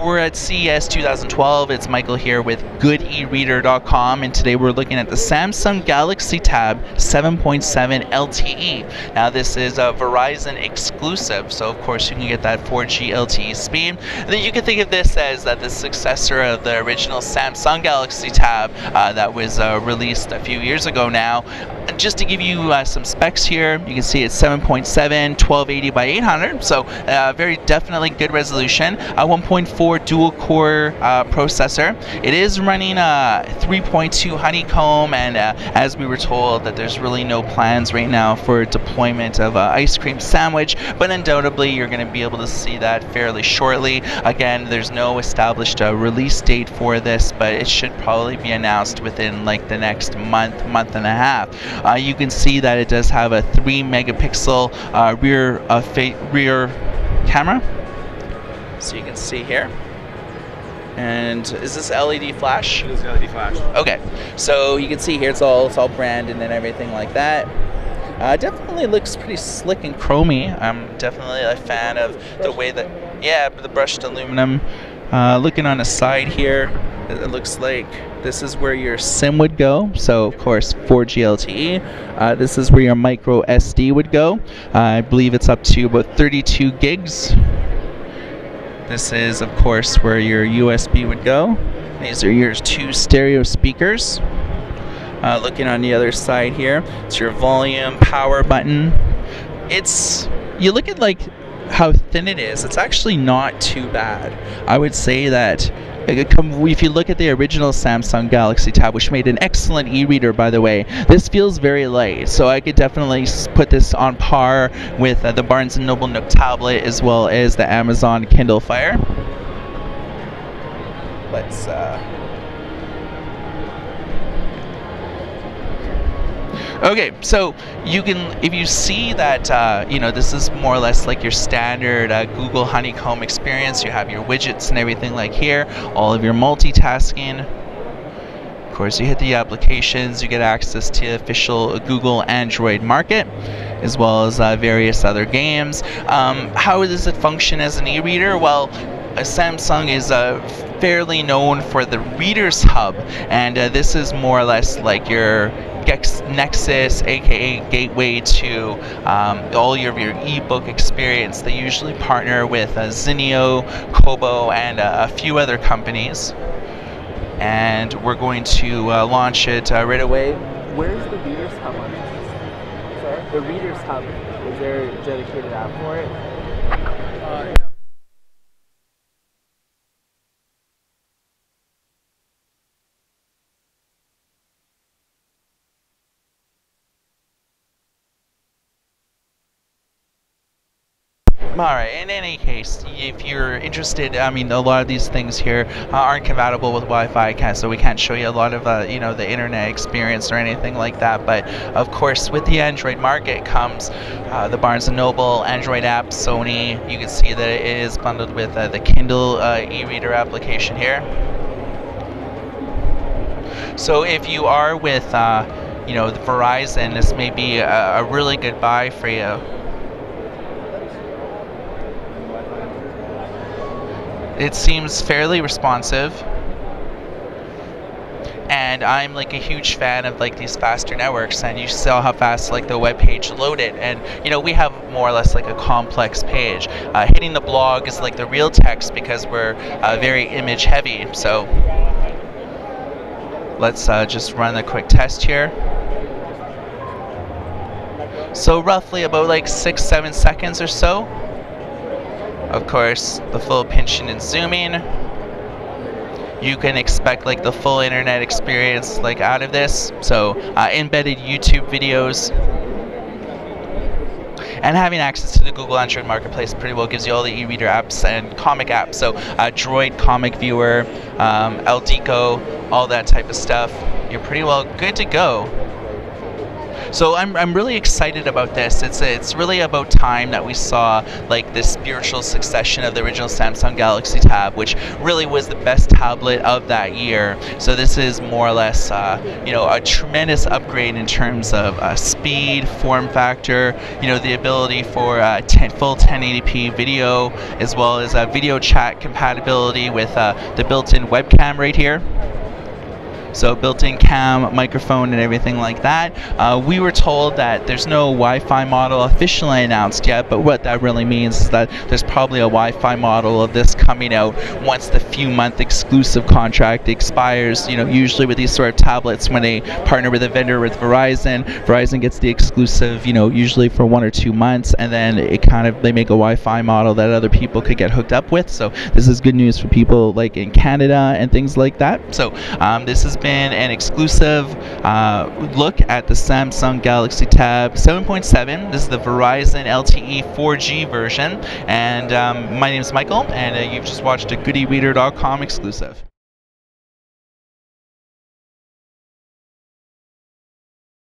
We're at CES 2012. It's Michael here with goodereader.com, and today we're looking at the Samsung Galaxy Tab 7.7 LTE. Now this is a Verizon exclusive, so of course you can get that 4G LTE speed. And then you can think of this as the successor of the original Samsung Galaxy Tab that was released a few years ago now. Just to give you some specs here, you can see it's 7.7, 1280 by 800, so very definitely good resolution. 1.4 dual core processor. It is running 3.2 honeycomb, and as we were told that there's really no plans right now for deployment of ice cream sandwich, but undoubtedly you're going to be able to see that fairly shortly. Again, there's no established release date for this, but it should probably be announced within like the next month and a half. You can see that it does have a 3 megapixel rear camera, so you can see here. And is this LED flash? It is LED flash. Okay, so you can see here it's all branded and everything like that. Definitely looks pretty slick and chromy. I'm definitely a fan of the way that, yeah, the brushed aluminum. Looking on the side here, it looks like this is where your SIM would go. So of course 4G LTE. This is where your micro SD would go. I believe it's up to about 32 gigs. This is of course where your USB would go. These are your 2 stereo speakers. Looking on the other side here, it's your volume power button. You look at like how thin it is, it's actually not too bad. I would say that if you look at the original Samsung Galaxy Tab, which made an excellent e-reader by the way, this feels very light, so I could definitely put this on par with the Barnes & Noble Nook tablet as well as the Amazon Kindle Fire. Let's okay, so you can, if you see that, you know, this is more or less like your standard Google Honeycomb experience. You have your widgets and everything like here, all of your multitasking. Of course, you hit the applications, you get access to the official Google Android market, as well as various other games. How does it function as an e-reader? Well, Samsung is fairly known for the Reader's Hub, and this is more or less like your Nexus, aka gateway to all of your ebook experience. They usually partner with Zinio, Kobo, and a few other companies. And we're going to launch it right away. Where's the Reader's Hub on this? Sorry? The Reader's Hub, is there a dedicated app for it? Yeah. Alright, in any case, if you're interested, I mean, a lot of these things here aren't compatible with Wi-Fi, so we can't show you a lot of, you know, the internet experience or anything like that, but of course, with the Android market comes the Barnes & Noble Android app, Sony. You can see that it is bundled with the Kindle e-reader application here. So if you are with, you know, the Verizon, this may be a really good buy for you. It seems fairly responsive, and I'm like a huge fan of like these faster networks, and you saw how fast like the web page loaded, and you know, we have more or less like a complex page. Hitting the blog is like the real text because we're very image heavy. So let's just run a quick test here. So roughly about like 6-7 seconds or so. Of course, the full pinching and zooming. You can expect like the full internet experience like out of this. So embedded YouTube videos. And having access to the Google Android Marketplace pretty well gives you all the e-reader apps and comic apps. So Droid Comic Viewer, LTE, all that type of stuff. You're pretty well good to go. So I'm really excited about this. It's really about time that we saw like this spiritual succession of the original Samsung Galaxy Tab, which really was the best tablet of that year. So this is more or less, a tremendous upgrade in terms of speed, form factor, the ability for full 1080p video, as well as video chat compatibility with the built-in webcam right here. So built-in cam, microphone, and everything like that. We were told that there's no Wi-Fi model officially announced yet, but what that really means is that there's probably a Wi-Fi model of this coming out once the few-month exclusive contract expires. Usually with these sort of tablets, when they partner with a vendor with Verizon, Verizon gets the exclusive, usually for 1 or 2 months, and then they make a Wi-Fi model that other people could get hooked up with. So this is good news for people like in Canada and things like that. So this has been an exclusive look at the Samsung Galaxy Tab 7.7. This is the Verizon LTE 4G version, and my name is Michael, and you've just watched a GoodEReader.com exclusive.